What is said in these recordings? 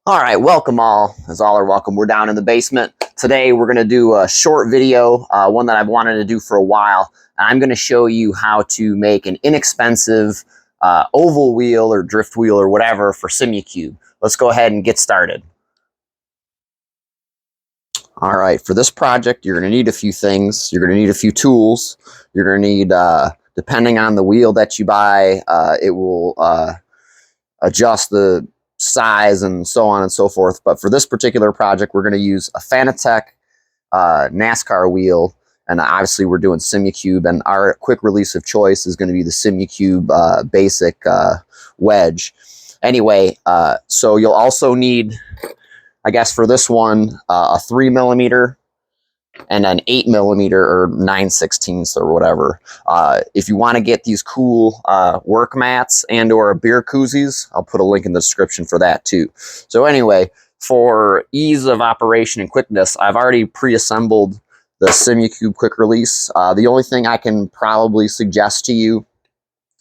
All right, welcome all, as all are welcome. We're down in the basement. Today we're going to do a short video, one that I've wanted to do for a while. I'm going to show you how to make an inexpensive oval wheel or drift wheel or whatever for Simucube. Let's go ahead and get started. All right, for this project, you're going to need a few things. You're going to need a few tools. You're going to need, depending on the wheel that you buy, it will adjust the size and so on and so forth. But for this particular project, we're going to use a Fanatec NASCAR wheel, and obviously we're doing Simucube, and our quick release of choice is going to be the Simucube basic wedge. Anyway, so you'll also need, I guess for this one, a 3mm and an 8mm or 9/16 or whatever. If you want to get these cool work mats and or beer koozies, I'll put a link in the description for that too. So anyway, for ease of operation and quickness, I've already pre-assembled the Simucube quick release. The only thing I can probably suggest to you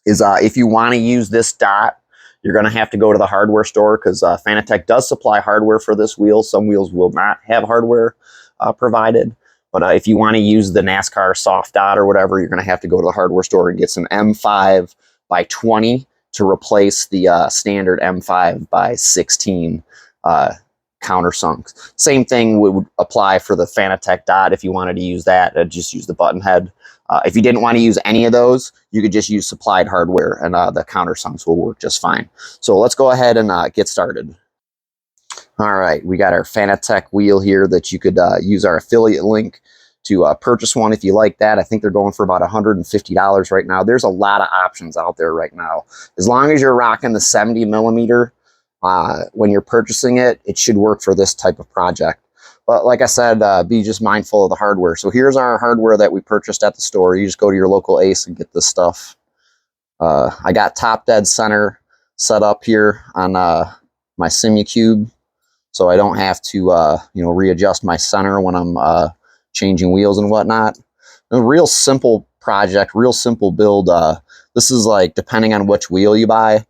is if you want to use this dot, you're going to have to go to the hardware store, because Fanatec does supply hardware for this wheel. Some wheels will not have hardware provided. But if you want to use the NASCAR soft dot or whatever, you're going to have to go to the hardware store and get some M5x20 to replace the standard M5x16 countersunks. Same thing would apply for the Fanatec dot. If you wanted to use that, just use the button head. If you didn't want to use any of those, you could just use supplied hardware, and the countersunks will work just fine. So let's go ahead and get started. All right, we got our Fanatec wheel here that you could use our affiliate link to purchase one if you like that. I think they're going for about $150 right now. There's a lot of options out there right now. As long as you're rocking the 70mm when you're purchasing it, it should work for this type of project. But like I said, be just mindful of the hardware. So here's our hardware that we purchased at the store. You just go to your local Ace and get this stuff. I got top dead center set up here on my Simucube, so I don't have to readjust my center when I'm changing wheels and whatnot. A real simple project, real simple build. This is like, depending on which wheel you buy,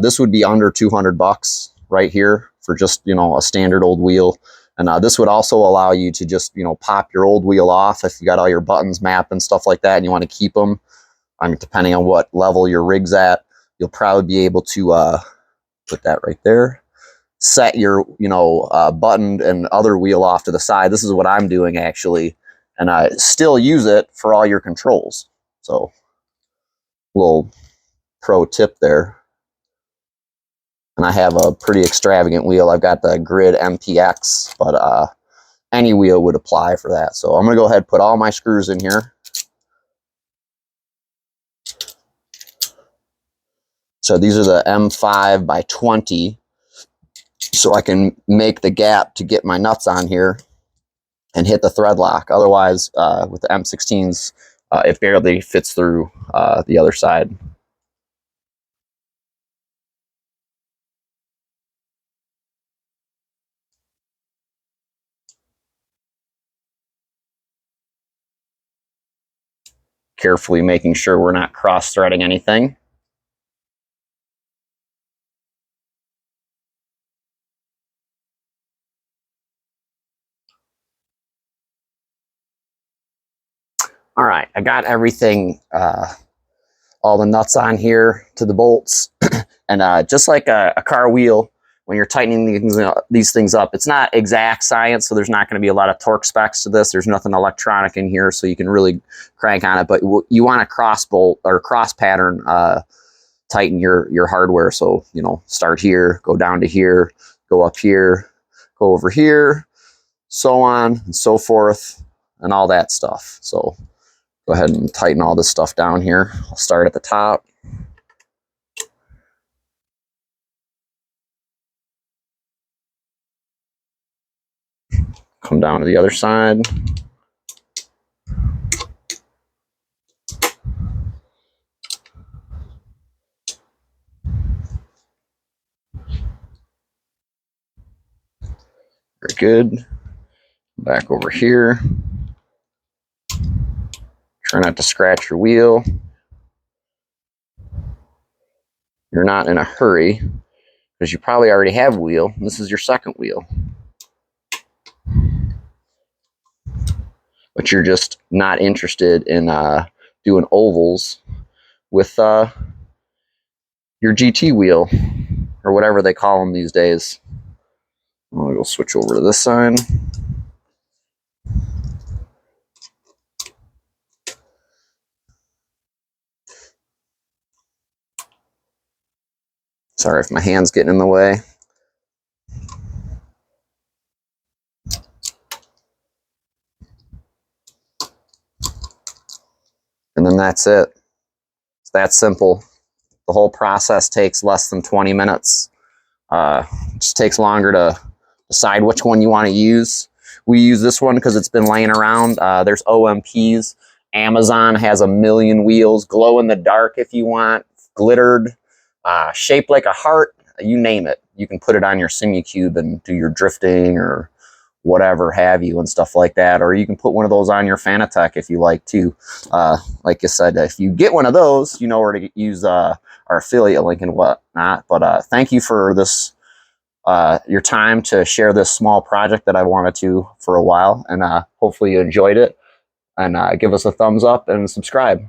this would be under 200 bucks right here for just, a standard old wheel. And this would also allow you to just, pop your old wheel off if you got all your buttons mapped and stuff like that and you want to keep them. I mean, depending on what level your rig's at, you'll probably be able to put that right there. Set your, buttoned and other wheel off to the side. This is what I'm doing actually. And I still use it for all your controls. So, little pro tip there. And I have a pretty extravagant wheel. I've got the Grid MPX, but any wheel would apply for that. So I'm going to go ahead and put all my screws in here. So these are the M5x20. So I can make the gap to get my nuts on here and hit the thread lock. Otherwise, with the M16s, it barely fits through the other side. Carefully making sure we're not cross-threading anything. All right, I got everything, all the nuts on here to the bolts. And just like a car wheel, when you're tightening these things up, it's not exact science, so there's not going to be a lot of torque specs to this. There's nothing electronic in here, so you can really crank on it. But you want to cross bolt or cross pattern tighten your hardware. So, start here, go down to here, go up here, go over here, so on and so forth, and all that stuff. So go ahead and tighten all this stuff down here. I'll start at the top. Come down to the other side. Very good. Back over here. Try not to scratch your wheel. You're not in a hurry. because you probably already have a wheel. This is your second wheel. But you're just not interested in doing ovals with your GT wheel, or whatever they call them these days. We'll switch over to this side. Sorry if my hand's getting in the way. And then that's it. It's that simple. The whole process takes less than 20 minutes. It just takes longer to decide which one you want to use. We use this one because it's been laying around. There's OMPs. Amazon has a million wheels. Glow in the dark if you want. Glittered. Shaped like a heart. You name it. You can put it on your Simucube and do your drifting or whatever have you and stuff like that. Or you can put one of those on your Fanatec if you like to. Like I said, if you get one of those, you know where to use our affiliate link and whatnot. But thank you for this, your time to share this small project that I wanted to for a while. And hopefully you enjoyed it. And give us a thumbs up and subscribe.